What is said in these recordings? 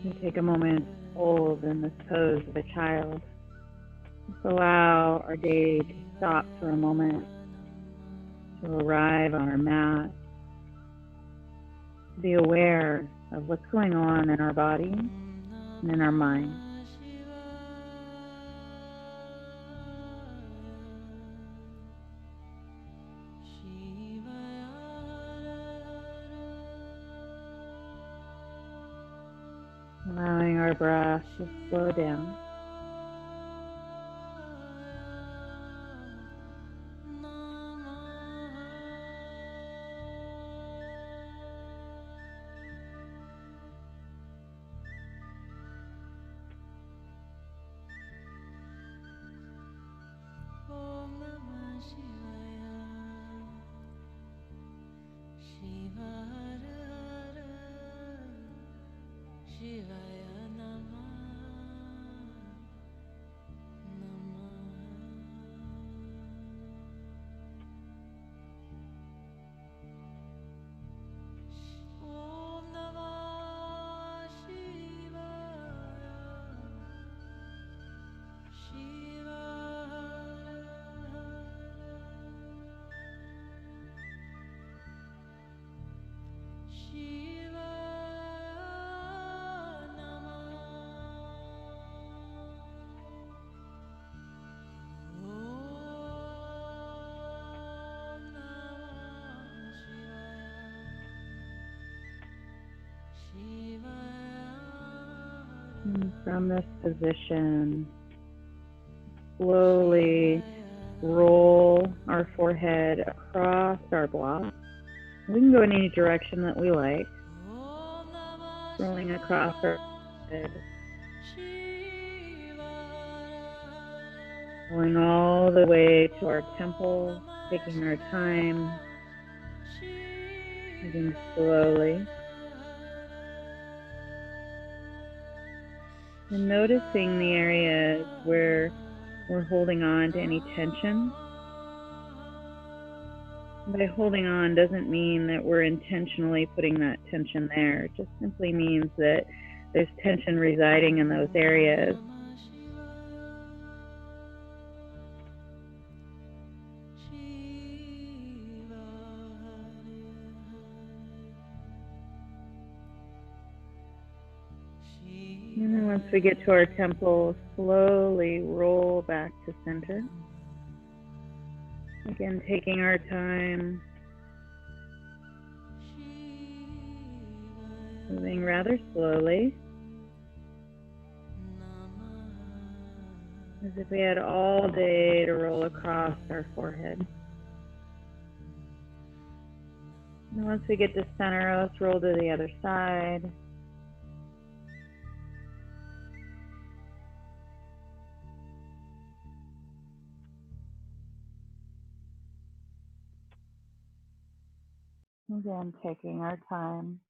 We take a moment to hold in this pose of a child. Just allow our day to stop for a moment, to arrive on our mat, to be aware of what's going on in our body and in our mind. Allowing our breath to slow down. And from this position, slowly roll our forehead across our block. We can go in any direction that we like, rolling across our head, going all the way to our temple, taking our time, moving slowly. And noticing the areas where we're holding on to any tension. By holding on doesn't mean that we're intentionally putting that tension there. It just simply means that there's tension residing in those areas. And then once we get to our temple, slowly roll back to center. Again, taking our time, moving rather slowly, as if we had all day to roll across our forehead. And once we get to center, let's roll to the other side. Again, taking our time.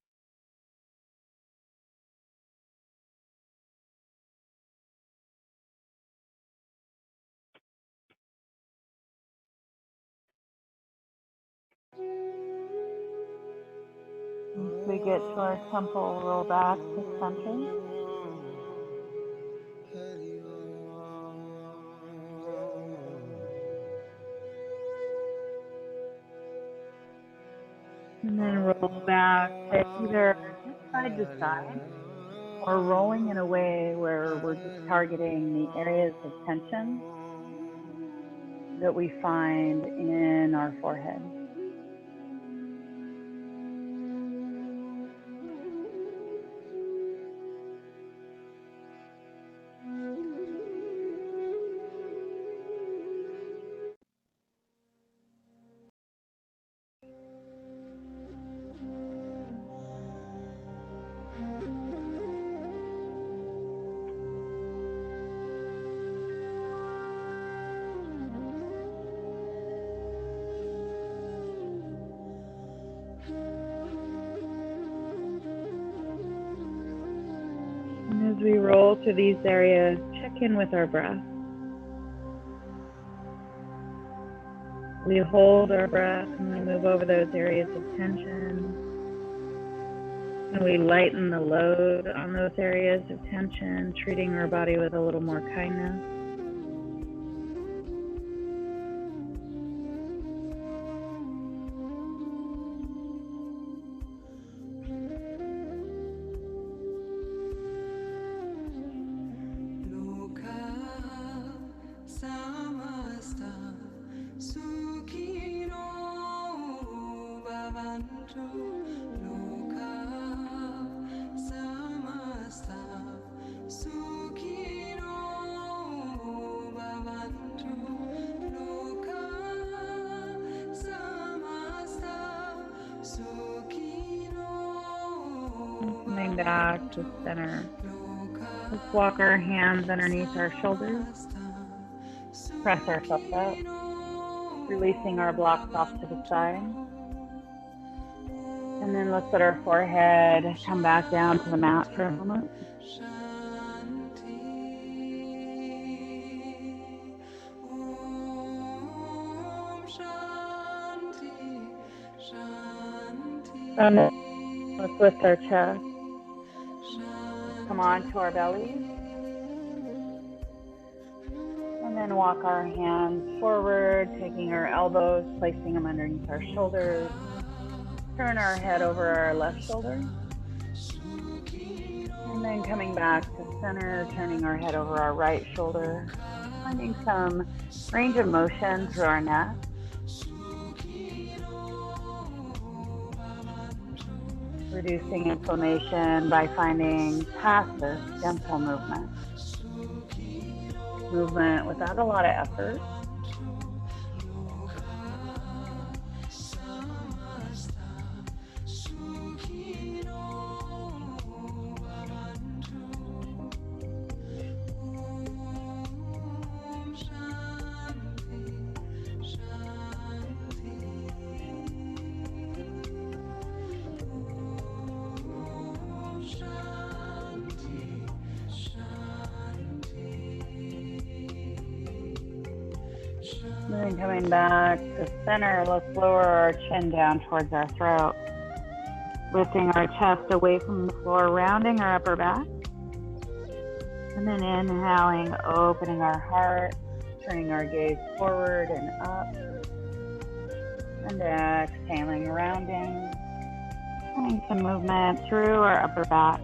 Once we get to our temple, roll back to center. And then roll back to either just side to side or rolling in a way where we're just targeting the areas of tension that we find in our forehead. we roll through these areas, check in with our breath. We hold our breath and we move over those areas of tension. And we lighten the load on those areas of tension, treating our body with a little more kindness. Coming back to center. Let's walk our hands underneath our shoulders. Press ourselves up, releasing our blocks off to the side. And then let's let our forehead come back down to the mat for a moment. And let's lift our chest. Come on to our belly. And then walk our hands forward, taking our elbows, placing them underneath our shoulders. Turn our head over our left shoulder. And then coming back to center, turning our head over our right shoulder. Finding some range of motion through our neck. Reducing inflammation by finding passive, gentle movement. Movement without a lot of effort. And then coming back to center, let's lower our chin down towards our throat. Lifting our chest away from the floor, rounding our upper back. And then inhaling, opening our heart, turning our gaze forward and up. And exhaling, rounding. Finding some movement through our upper back.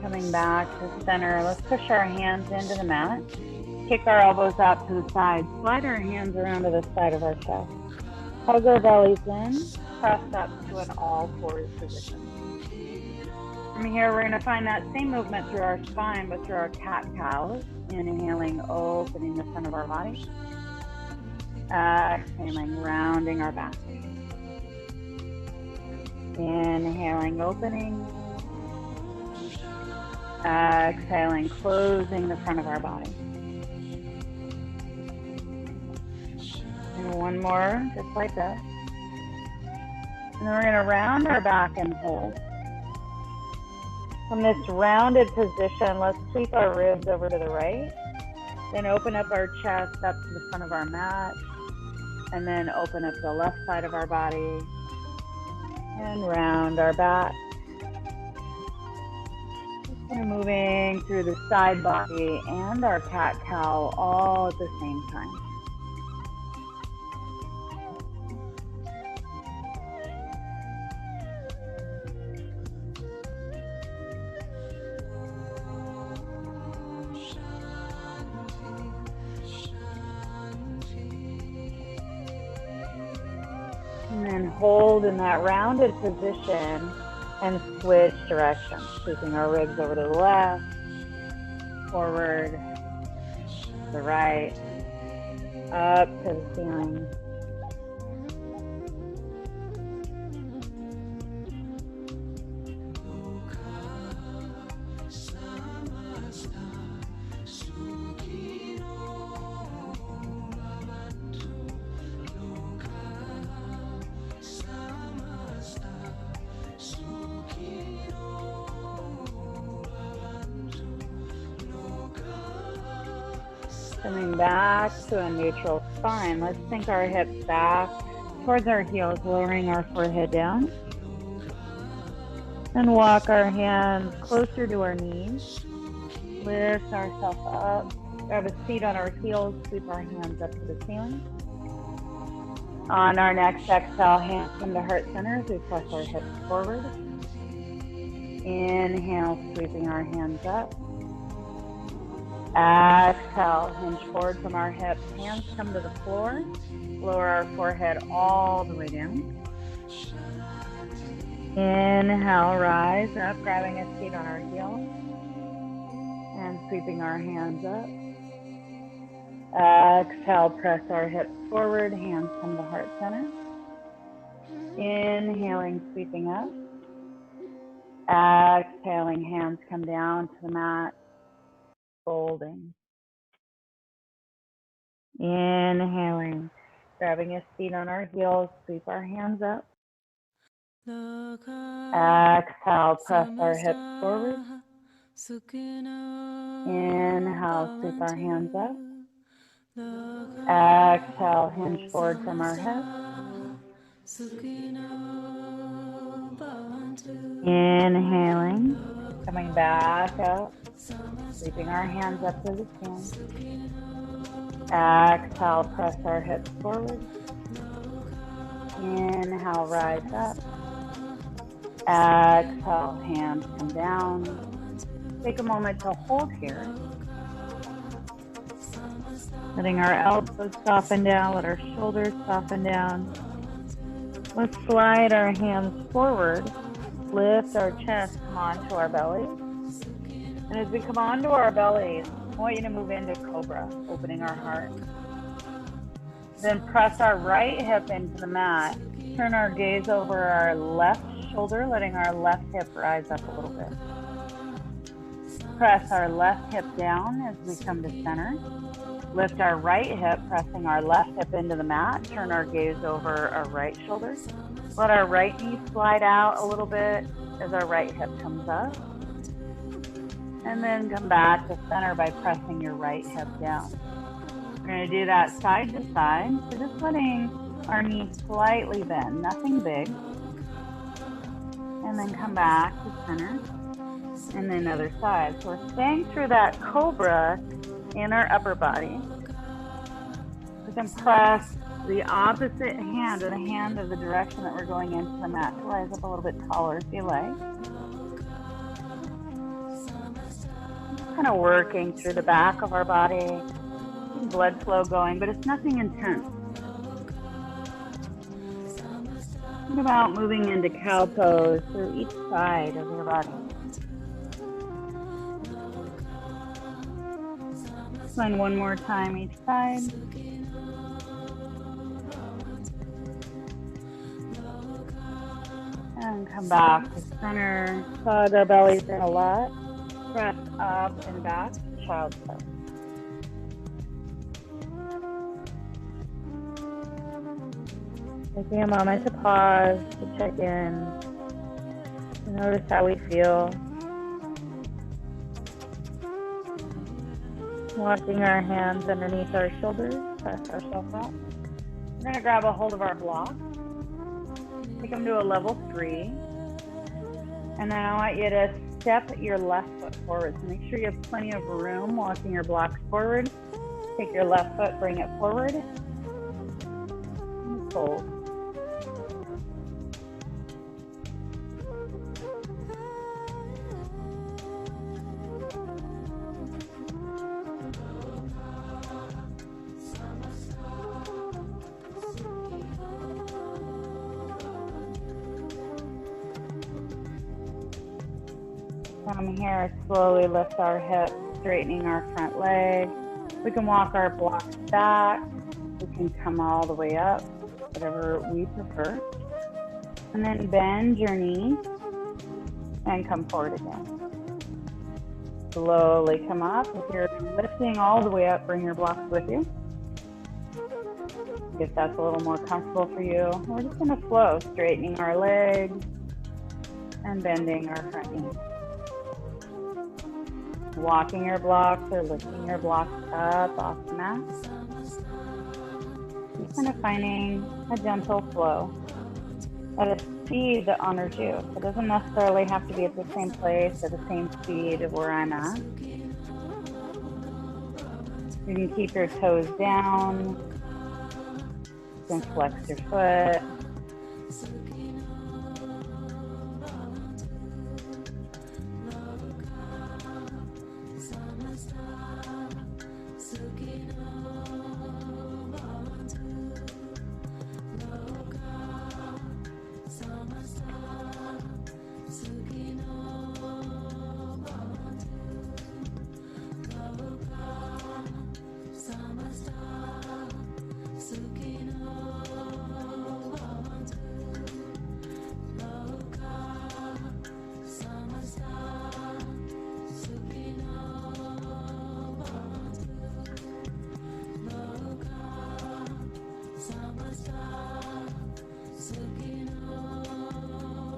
Coming back to center, let's push our hands into the mat. Kick our elbows out to the side. Slide our hands around to the side of our chest. Hug our bellies in. Press up to an all-fours position. From here, we're going to find that same movement through our spine, but through our cat-cows. Inhaling, opening the front of our body. Exhaling, rounding our back. Inhaling, opening. Exhaling, closing the front of our body. And one more, just like that. And then we're going to round our back and hold. From this rounded position, let's sweep our ribs over to the right. Then open up our chest up to the front of our mat. And then open up the left side of our body. And round our back. We're moving through the side body and our cat-cow all at the same time. And then hold in that rounded position and switch directions, sweeping our ribs over to the left, forward, to the right, up to the ceiling. Coming back to a neutral spine, let's sink our hips back towards our heels, lowering our forehead down. And walk our hands closer to our knees. Lift ourselves up. Grab a seat on our heels, sweep our hands up to the ceiling. On our next exhale, hands come to heart center as we press our hips forward. Inhale, sweeping our hands up. Exhale, hinge forward from our hips. Hands come to the floor. Lower our forehead all the way down. Inhale, rise up, grabbing a seat on our heels. And sweeping our hands up. Exhale, press our hips forward. Hands come to heart center. Inhaling, sweeping up. Exhaling, hands come down to the mat. Folding. Inhaling, grabbing a seat on our heels, sweep our hands up. Exhale, press our hips forward. Inhale, sweep our hands up. Exhale, hinge forward from our hips. Inhaling, coming back up, sweeping our hands up to the ceiling. Exhale, press our hips forward. Inhale, rise up. Exhale, hands come down. Take a moment to hold here. Letting our elbows soften down, let our shoulders soften down. Let's slide our hands forward. Lift our chest, come onto our belly. And as we come onto our bellies, I want you to move into Cobra, opening our heart. Then press our right hip into the mat. Turn our gaze over our left shoulder, letting our left hip rise up a little bit. Press our left hip down as we come to center. Lift our right hip, pressing our left hip into the mat. Turn our gaze over our right shoulder. Let our right knee slide out a little bit as our right hip comes up. And then come back to center by pressing your right hip down. We're going to do that side to side. So just letting our knee slightly bend, nothing big. And then come back to center. And then other side. So we're staying through that cobra in our upper body. We can press the opposite hand or the hand of the direction that we're going into the mat to rise up a little bit taller if you like. Kind of working through the back of our body, blood flow going, but it's nothing intense. Think about moving into cow pose through each side of your body. Find one more time each side. And come back to center. Plug our bellies in a lot. Press up and back, child's pose. Taking a moment to pause, to check in, to notice how we feel. Walking our hands underneath our shoulders, press ourselves up. We're going to grab a hold of our blocks. Take them to a level 3. And then I want you to step your left foot forward. So make sure you have plenty of room walking your blocks forward. Take your left foot, bring it forward. And fold. From here, slowly lift our hips, straightening our front leg. We can walk our blocks back. We can come all the way up, whatever we prefer. And then bend your knees and come forward again. Slowly come up. If you're lifting all the way up, bring your blocks with you. If that's a little more comfortable for you, we're just going to flow, straightening our legs and bending our front knees. Walking your blocks or lifting your blocks up off the mat. Just kind of finding a gentle flow at a speed that honors you. It doesn't necessarily have to be at the same place or the same speed of where I'm at. You can keep your toes down. You can flex your foot.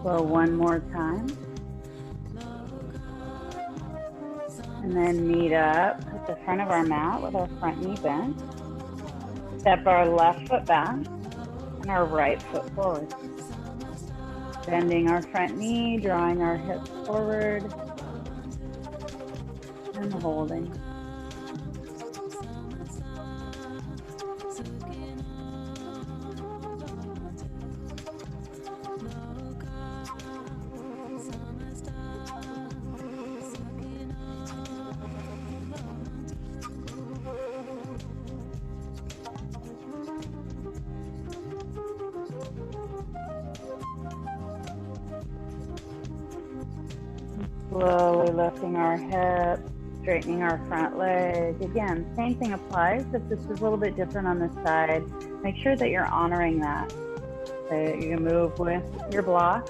So one more time. And then meet up at the front of our mat with our front knee bent. Step our left foot back and our right foot forward. Bending our front knee, drawing our hips forward, and holding. Slowly lifting our hips, straightening our front leg. Again, same thing applies. If this is a little bit different on this side, make sure that you're honoring that. So you can move with your block,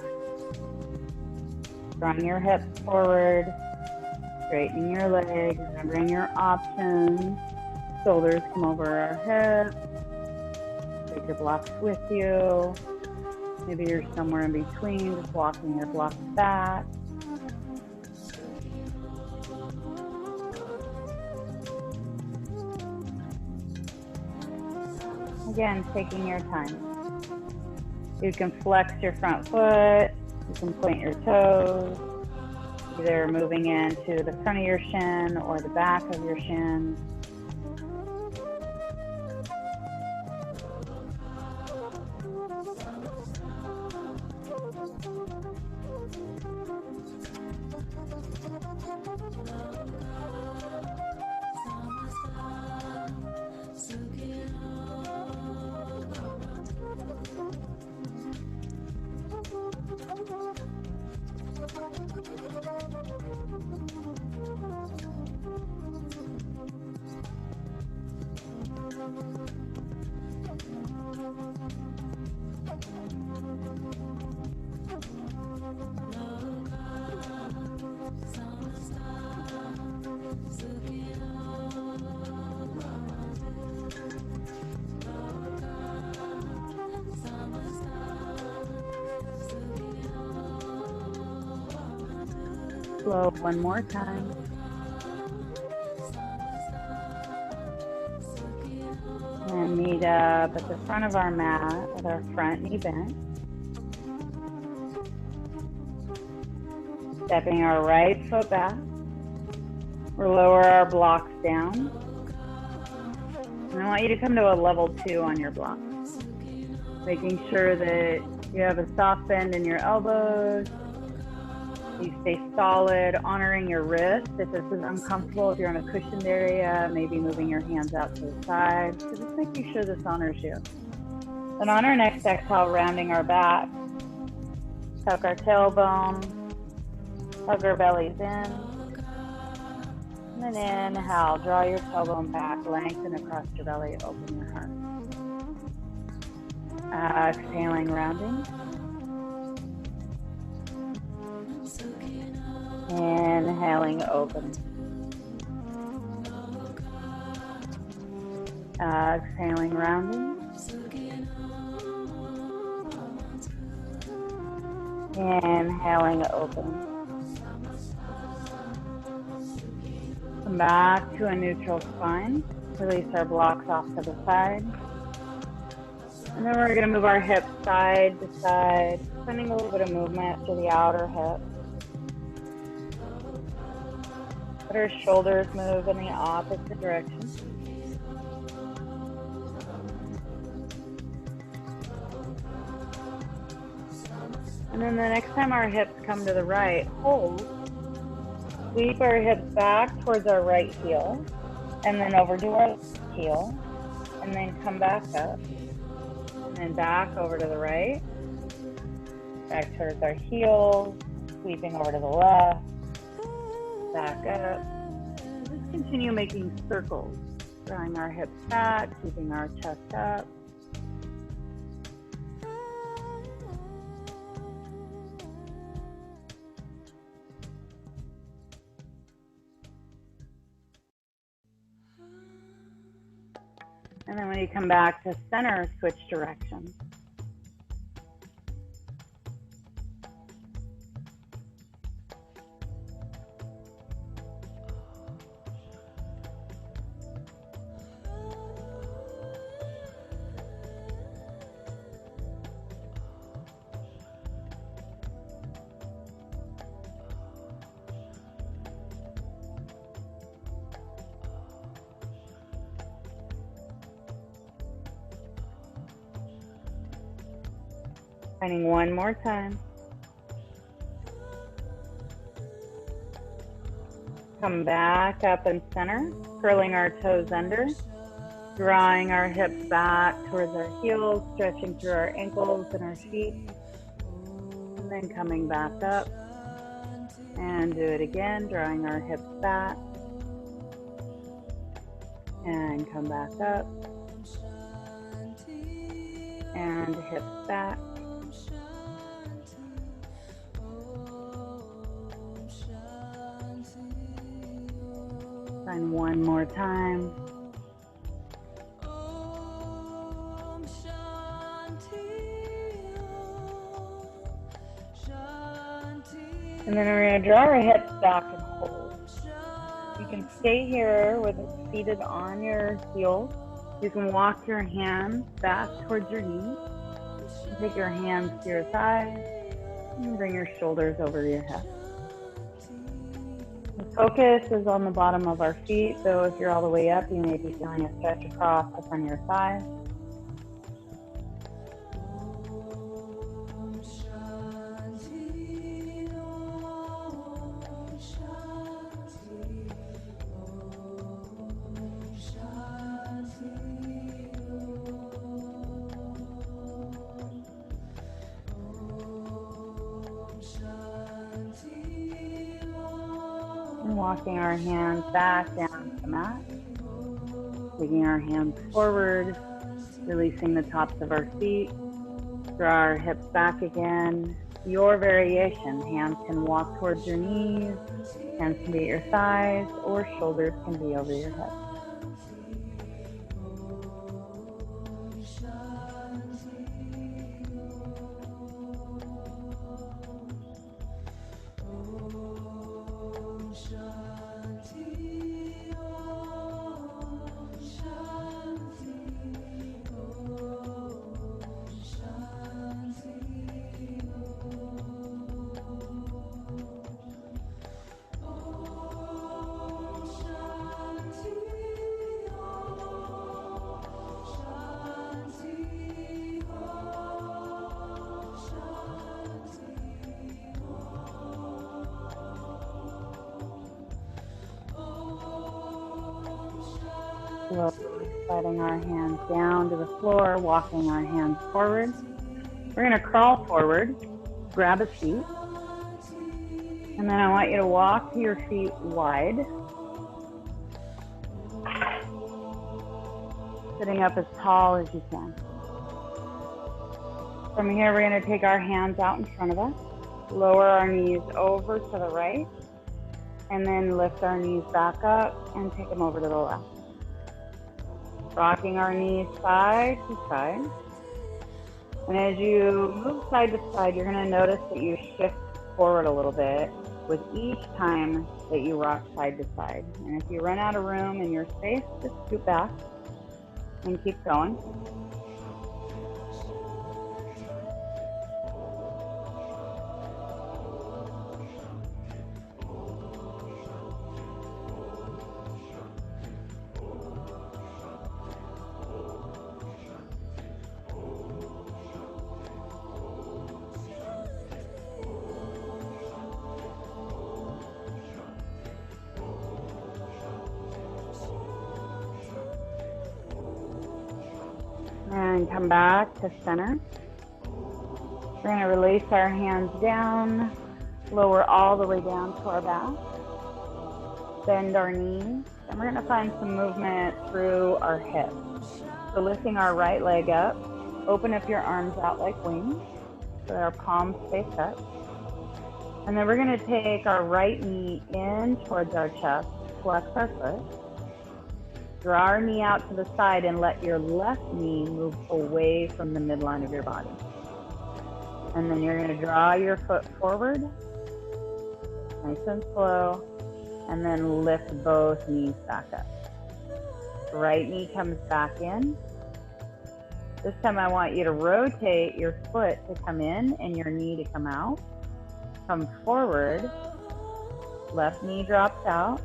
drawing your hips forward, straightening your legs, remembering your options. Shoulders come over our hips. Take your blocks with you. Maybe you're somewhere in between, just walking your blocks back. Again, taking your time. You can flex your front foot, you can point your toes, either moving into the front of your shin or the back of your shin. Slow one more time. And meet up at the front of our mat with our front knee bent. Stepping our right foot back. We'll lower our blocks down. And I want you to come to a level 2 on your block. Making sure that you have a soft bend in your elbows. You stay solid, honoring your wrist. If this is uncomfortable, if you're in a cushioned area, maybe moving your hands out to the side. So just making sure this honors you. Then on our next exhale, rounding our back, tuck our tailbone, Hug our bellies in. And then inhale, draw your tailbone back, lengthen across your belly, open your heart. Exhaling, rounding. Inhaling, open. Exhaling, rounding. Inhaling, open. Come back to a neutral spine. Release our blocks off to the side. And then we're going to move our hips side to side, sending a little bit of movement to the outer hip. Let our shoulders move in the opposite direction. And then the next time our hips come to the right, hold. Sweep our hips back towards our right heel, and then over to our left heel, and then come back up, and then back over to the right, back towards our heel, sweeping over to the left, back up. Just continue making circles, drawing our hips back, keeping our chest up. And then when you come back to center, switch directions. Finding one more time. Come back up and center, curling our toes under, drawing our hips back towards our heels, stretching through our ankles and our feet, and then coming back up. And do it again, drawing our hips back, and come back up, and hips back. And one more time. And then we're going to draw our hips back and hold. You can stay here with it seated on your heels. You can walk your hands back towards your knees. Take your hands to your thighs and bring your shoulders over your hips. The focus is on the bottom of our feet, so if you're all the way up, you may be feeling a stretch across the front of your thighs. And walking our hands back down to the mat, taking our hands forward, releasing the tops of our feet, draw our hips back again. Your variation, hands can walk towards your knees, hands can be at your thighs, or shoulders can be over your hips. Slowly sliding our hands down to the floor, walking our hands forward. We're going to crawl forward, grab a seat, and And then I want you to walk your feet wide. Sitting up as tall as you can. From here, we're going to take our hands out in front of us, lower our knees over to the right, and then lift our knees back up and take them over to the left. Rocking our knees side to side. And as you move side to side, you're going to notice that you shift forward a little bit with each time that you rock side to side. And if you run out of room in your space, just scoot back and keep going. And come back to center. We're going to release our hands down, lower all the way down to our back. Bend our knees, and we're going to find some movement through our hips. So lifting our right leg up, open up your arms out like wings so that our palms face up. And then we're going to take our right knee in towards our chest, flex our foot. Draw our knee out to the side and let your left knee move away from the midline of your body. And then you're going to draw your foot forward, nice and slow, and then lift both knees back up. Right knee comes back in. This time I want you to rotate your foot to come in and your knee to come out. Come forward, left knee drops out.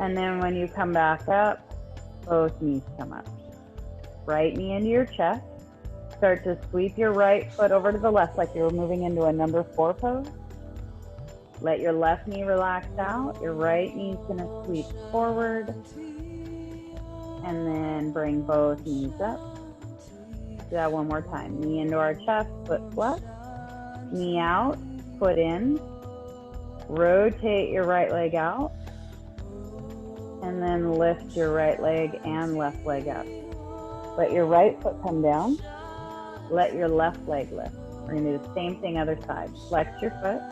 And then when you come back up, both knees come up. Right knee into your chest. Start to sweep your right foot over to the left like you're moving into a number 4 pose. Let your left knee relax out. Your right knee's gonna sweep forward. And then bring both knees up. Do that one more time. Knee into our chest, foot flex. Knee out, foot in. Rotate your right leg out. And then lift your right leg and left leg up. Let your right foot come down. Let your left leg lift. We're going to do the same thing other side. Flex your foot.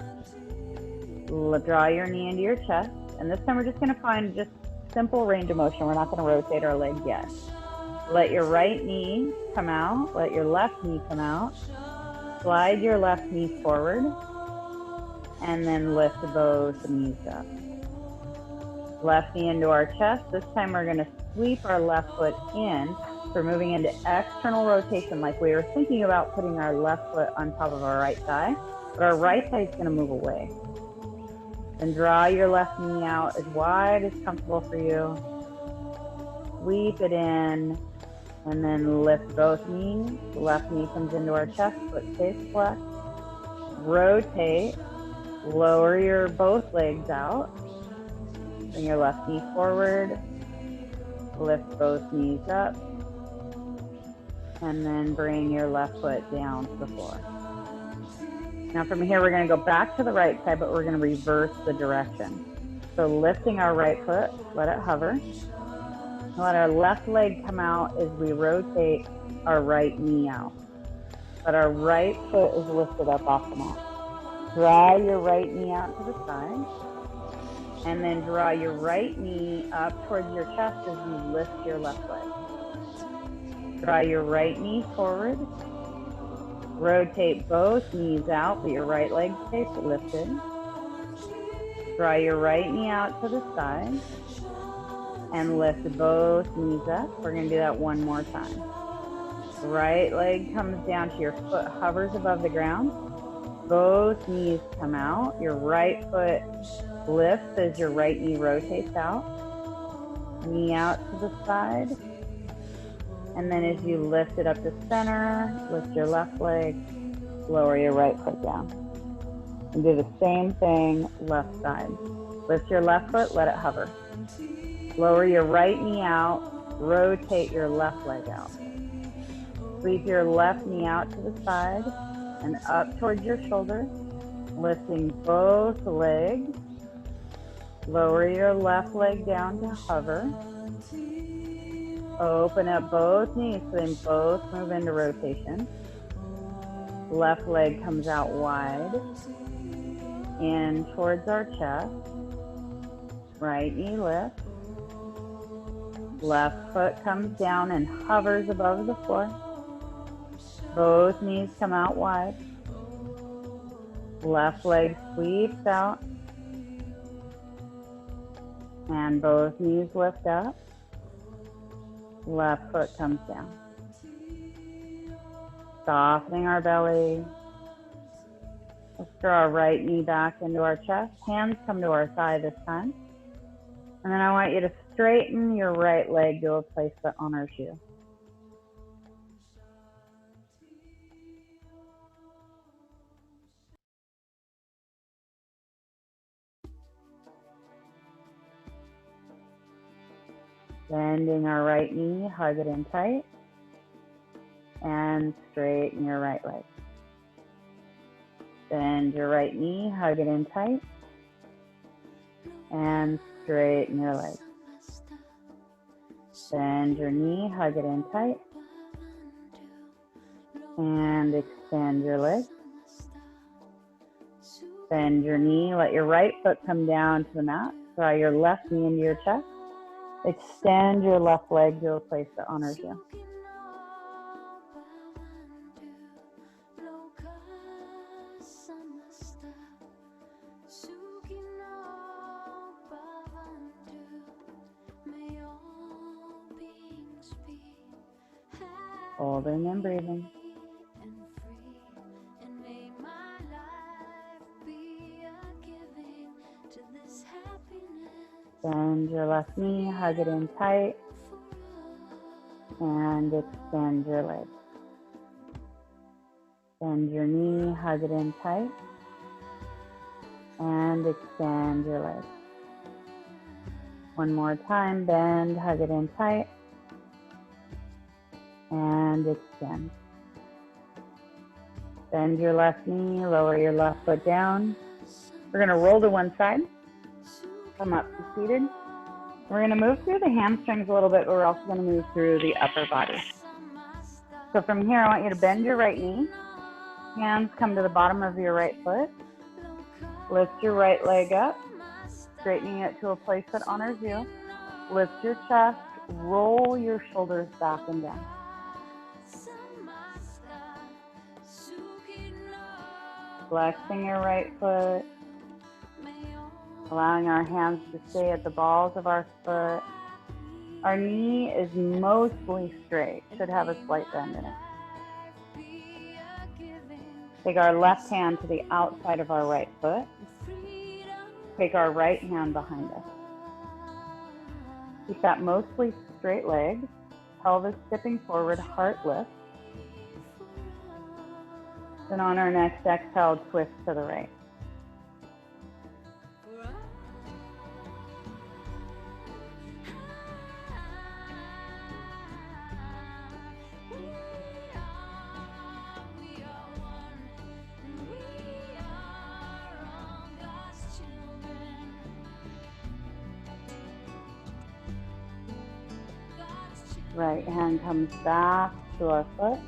Draw your knee into your chest. And this time we're just going to find just simple range of motion. We're not going to rotate our leg yet. Let your right knee come out. Let your left knee come out. Slide your left knee forward. And then lift both knees up. Left knee into our chest. This time we're going to sweep our left foot in. We're moving into external rotation like we were thinking about putting our left foot on top of our right thigh, but our right thigh is going to move away. Then draw your left knee out as wide as comfortable for you. Sweep it in, and then lift both knees. The left knee comes into our chest, foot stays flex. Rotate, lower your both legs out. Bring your left knee forward, lift both knees up, and then bring your left foot down to the floor. Now from here, we're going to go back to the right side, but we're going to reverse the direction. So lifting our right foot, let it hover. Let our left leg come out as we rotate our right knee out. But our right foot is lifted up off the mat. Draw your right knee out to the side. And then draw your right knee up towards your chest as you lift your left leg. Draw your right knee forward. Rotate both knees out, but your right leg stays lifted. Draw your right knee out to the side. And lift both knees up. We're going to do that one more time. Right leg comes down to your foot hovers above the ground. Both knees come out. Your right foot lifts as your right knee rotates out. Knee out to the side. And then as you lift it up to center, lift your left leg, lower your right foot down. And do the same thing left side. Lift your left foot, let it hover. Lower your right knee out, rotate your left leg out. Sweep your left knee out to the side and up towards your shoulder. Lifting both legs. Lower your left leg down to hover. Open up both knees so they both move into rotation. Left leg comes out wide. In towards our chest. Right knee lifts. Left foot comes down and hovers above the floor. Both knees come out wide. Left leg sweeps out. And both knees lift up. Left foot comes down. Softening our belly. Let's draw our right knee back into our chest. Hands come to our thigh this time. And then I want you to straighten your right leg to a place that honors you. Bending our right knee, hug it in tight. And straighten your right leg. Bend your right knee, hug it in tight. And straighten your leg. Bend your knee, hug it in tight. And extend your leg. Bend your knee, let your right foot come down to the mat. Draw your left knee into your chest. Extend your left leg to a place that honors you. Holding and breathing. Bend your left knee, hug it in tight, and extend your leg. Bend your knee, hug it in tight, and extend your leg. One more time, bend, hug it in tight, and extend. Bend your left knee, lower your left foot down. We're going to roll to one side. Come up to seated. We're going to move through the hamstrings a little bit, but we're also going to move through the upper body. So from here, I want you to bend your right knee. Hands come to the bottom of your right foot. Lift your right leg up, straightening it to a place that honors you. Lift your chest, roll your shoulders back and down. Flexing your right foot. Allowing our hands to stay at the balls of our foot. Our knee is mostly straight, should have a slight bend in it. Take our left hand to the outside of our right foot. Take our right hand behind us. Keep that mostly straight leg, pelvis tipping forward, heart lift. Then on our next exhale, twist to the right. Right hand comes back to our foot.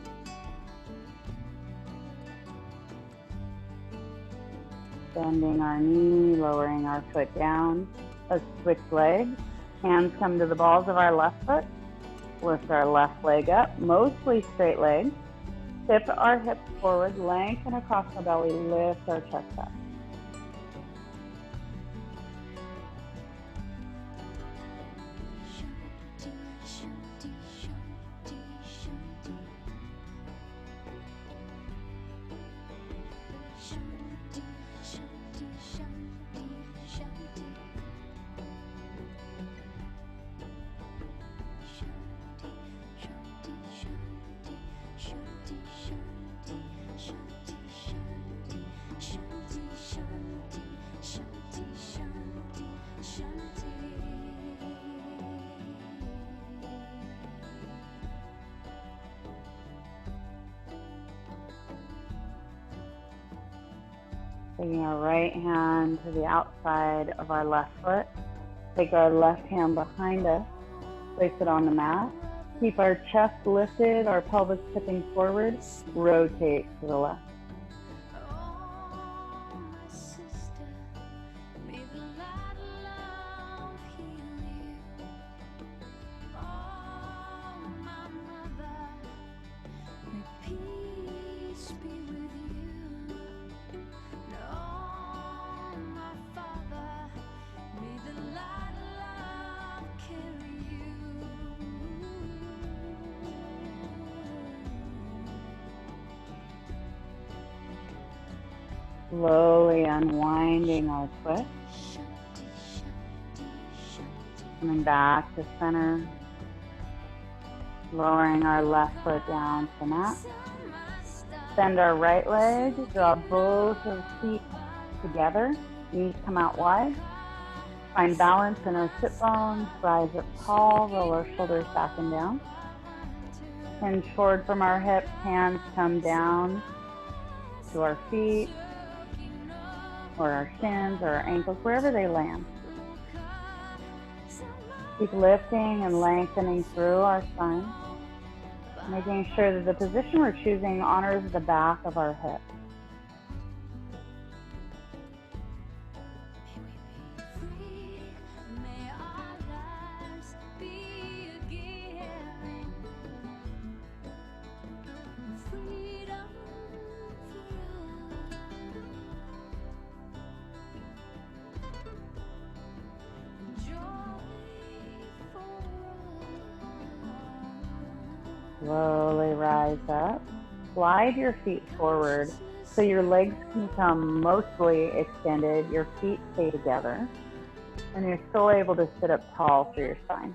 Bending our knee, lowering our foot down. Let's switch legs. Hands come to the balls of our left foot. Lift our left leg up, mostly straight leg. Tip our hips forward, lengthen across our belly, lift our chest up. Taking our right hand to the outside of our left foot. Take our left hand behind us. Place it on the mat. Keep our chest lifted, our pelvis tipping forward. Rotate to the left. Slowly unwinding our twist. Coming back to center. Lowering our left foot down to the mat. Bend our right leg. Draw both of the feet together. Knees come out wide. Find balance in our sit bones. Rise up tall. Roll our shoulders back and down. Hinge forward from our hips. Hands come down to our feet, or our shins, or our ankles, wherever they land. Keep lifting and lengthening through our spine, making sure that the position we're choosing honors the back of our hips. Slowly rise up. Slide your feet forward so your legs can come mostly extended. Your feet stay together. And you're still able to sit up tall through your spine.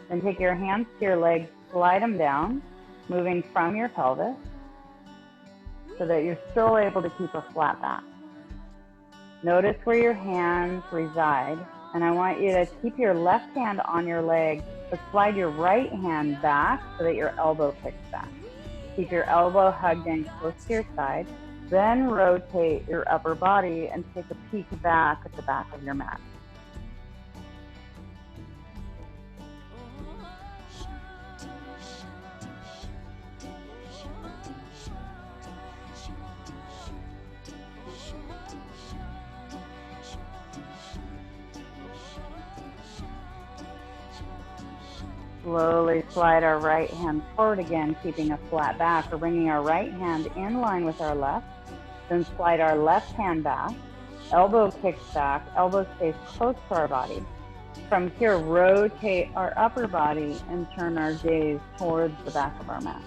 Then take your hands to your legs, slide them down, moving from your pelvis so that you're still able to keep a flat back. Notice where your hands reside. And I want you to keep your left hand on your leg, but slide your right hand back so that your elbow kicks back. Keep your elbow hugged in close to your side. Then rotate your upper body and take a peek back at the back of your mat. Slowly slide our right hand forward again, keeping a flat back, or bringing our right hand in line with our left. Then slide our left hand back, elbow kicks back, elbow stays close to our body. From here, rotate our upper body and turn our gaze towards the back of our mat.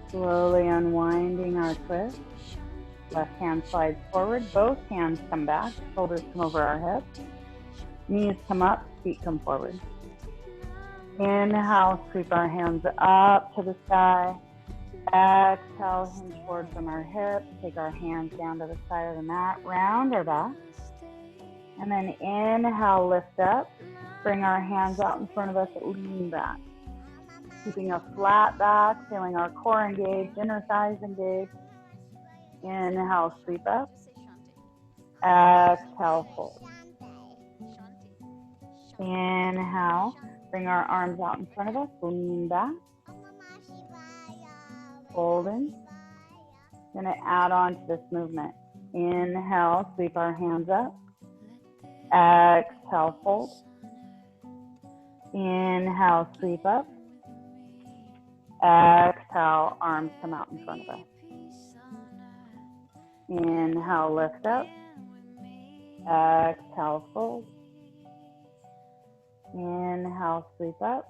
Slowly unwinding our twist. Left hand slides forward, both hands come back, shoulders come over our hips, knees come up, feet come forward. Inhale, sweep our hands up to the sky. Exhale, hinge forward from our hips, take our hands down to the side of the mat, round our back. And then inhale, lift up, bring our hands out in front of us, lean back. Keeping a flat back, feeling our core engaged, inner thighs engaged. Inhale, sweep up. Exhale, fold. Inhale, bring our arms out in front of us, lean back. Folding. Gonna add on to this movement. Inhale, sweep our hands up. Exhale, fold. Inhale, sweep up. Exhale, arms come out in front of us. Inhale, lift up. Exhale, fold. Inhale, sweep up.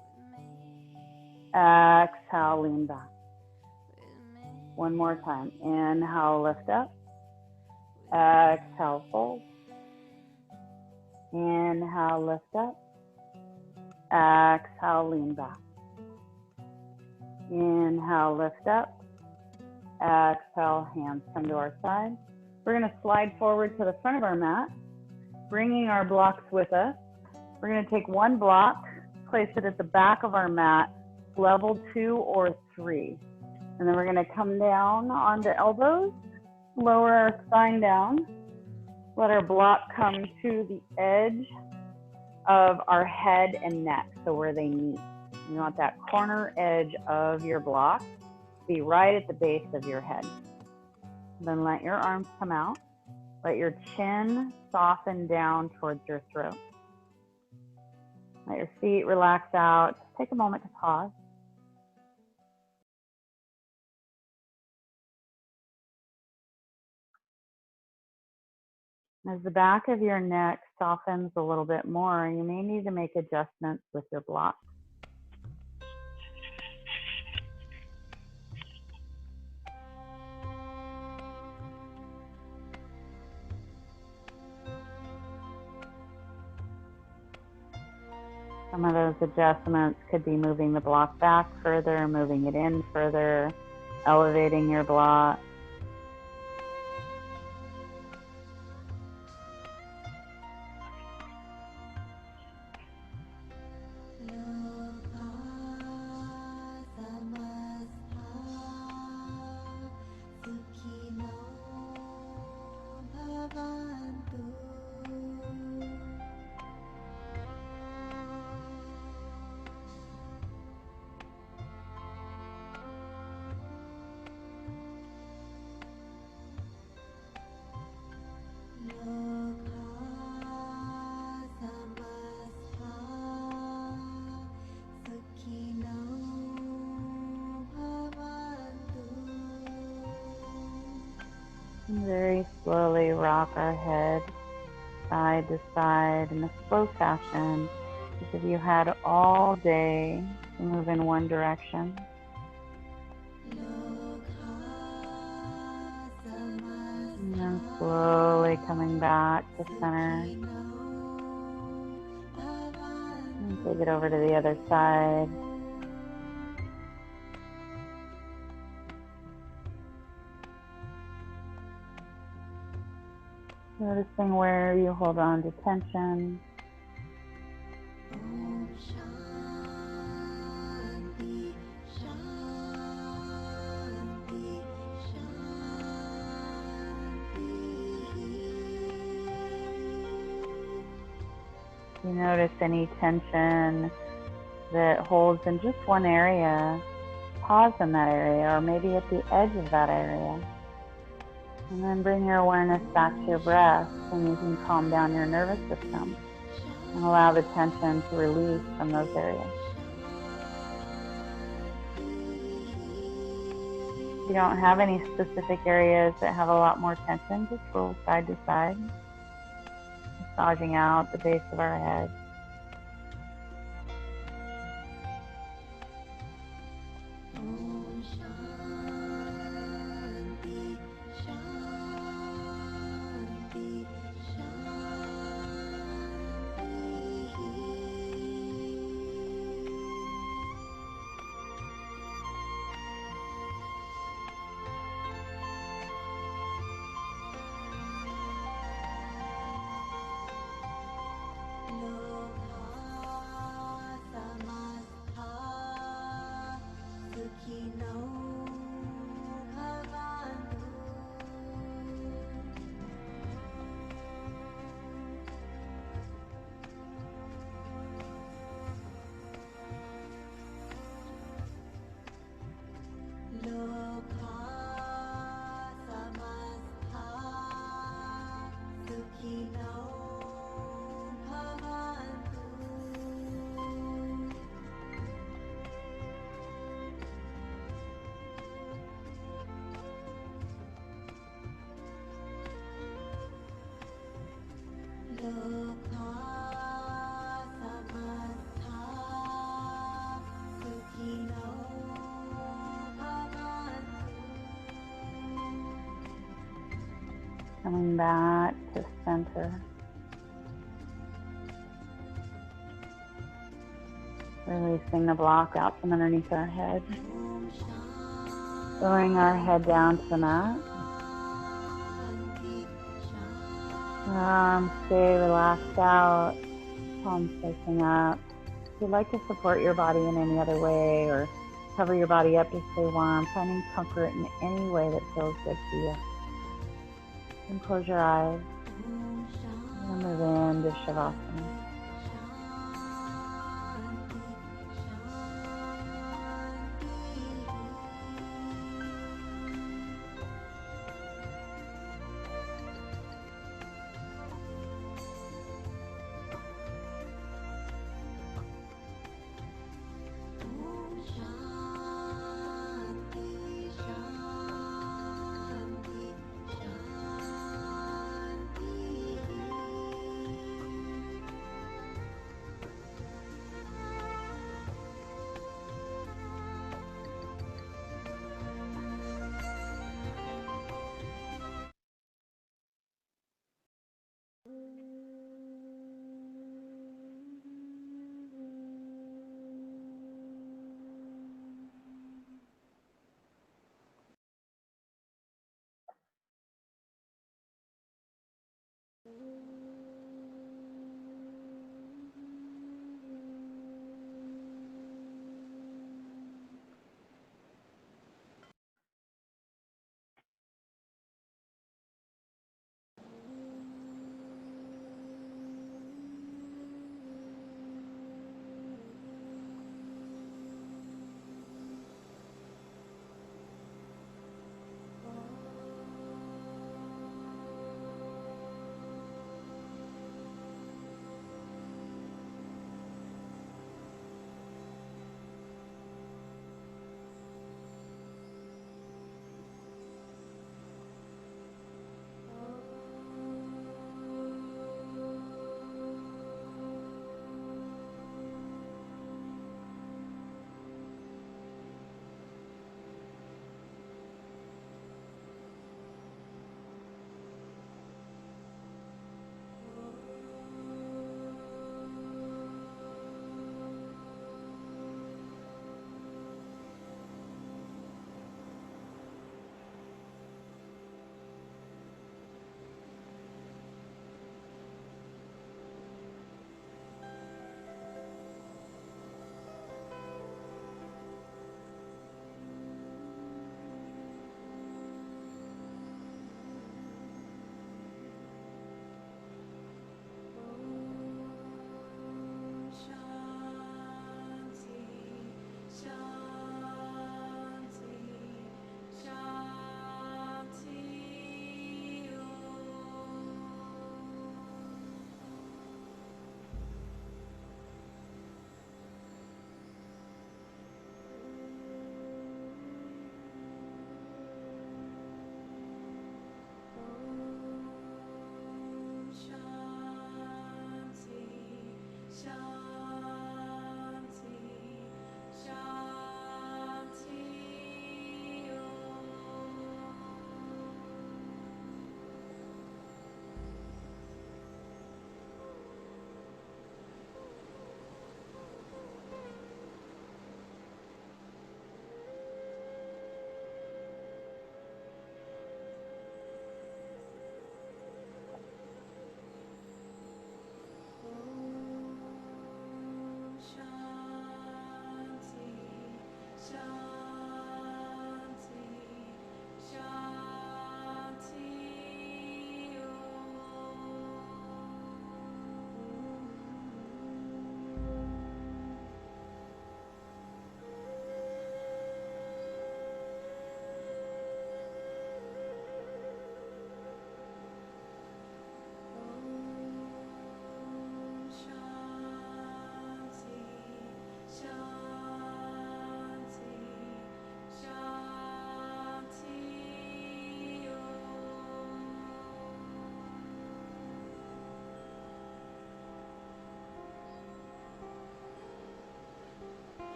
Exhale, lean back. One more time. Inhale, lift up. Exhale, fold. Inhale, lift up. Exhale, lean back. Inhale, lift up. Exhale, hands come to our side. We're going to slide forward to the front of our mat, bringing our blocks with us. We're going to take one block, place it at the back of our mat, level 2 or 3. And then we're going to come down onto elbows, lower our spine down, let our block come to the edge of our head and neck, so where they meet. You want that corner edge of your block be right at the base of your head. Then let your arms come out. Let your chin soften down towards your throat. Let your feet relax out. Just take a moment to pause. As the back of your neck softens a little bit more, you may need to make adjustments with your block. Some of those adjustments could be moving the block back further, moving it in further, elevating your block. And very slowly rock our head side to side in a slow fashion, as if you had all day to move in one direction. And then slowly coming back to center. And take it over to the other side. Noticing where you hold on to tension. If you notice any tension that holds in just one area, pause in that area, or maybe at the edge of that area. And then bring your awareness back to your breath, and you can calm down your nervous system and allow the tension to release from those areas. If you don't have any specific areas that have a lot more tension, just roll side to side, massaging out the base of our head. Coming back to center. Releasing the block out from underneath our head. Lowering our head down to the mat. Arms stay relaxed out. Palms facing up. If you'd like to support your body in any other way or cover your body up to stay warm, finding comfort in any way that feels good to you. And close your eyes. And move into Shavasana.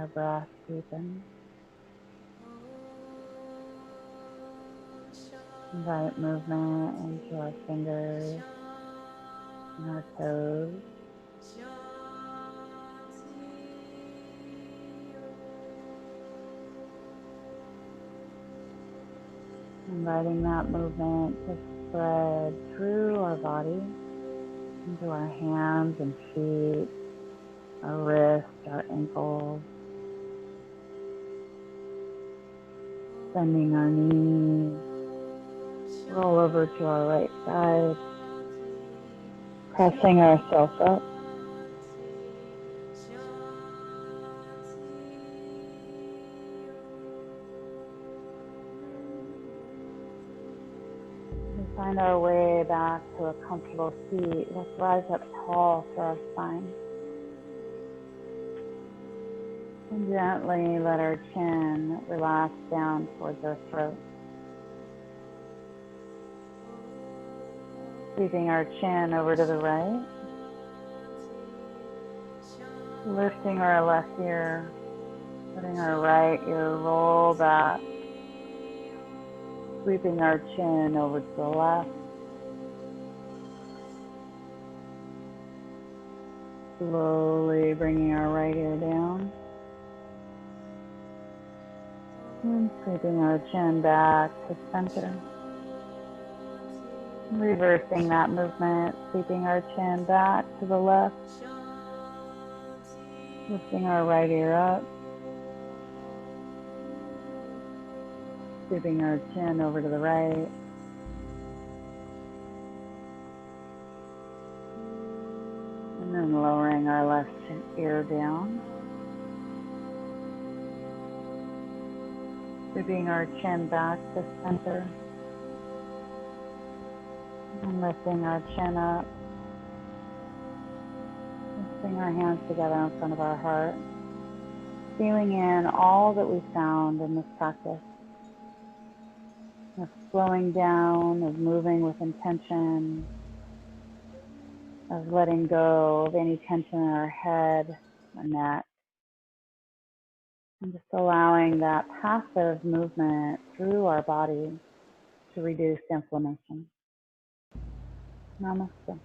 our breath deepen. Invite movement into our fingers and our toes. Inviting that movement to spread through our body, into our hands and feet, our wrists, our ankles, bending our knees, roll over to our right side, pressing ourselves up. We find our way back to a comfortable seat. Let's rise up tall for our spine. And gently let our chin relax down towards our throat. Sweeping our chin over to the right. Lifting our left ear. Letting our right ear roll back. Sweeping our chin over to the left. Slowly bringing our right ear down. And sweeping our chin back to center. Reversing that movement, sweeping our chin back to the left. Lifting our right ear up. Sweeping our chin over to the right. And then lowering our left ear down. Sweeping our chin back to center. And lifting our chin up. Lifting our hands together in front of our heart. Feeling in all that we found in this practice. Of slowing down, of moving with intention, of letting go of any tension in our head or neck. And just allowing that passive movement through our body to reduce inflammation. Namaste.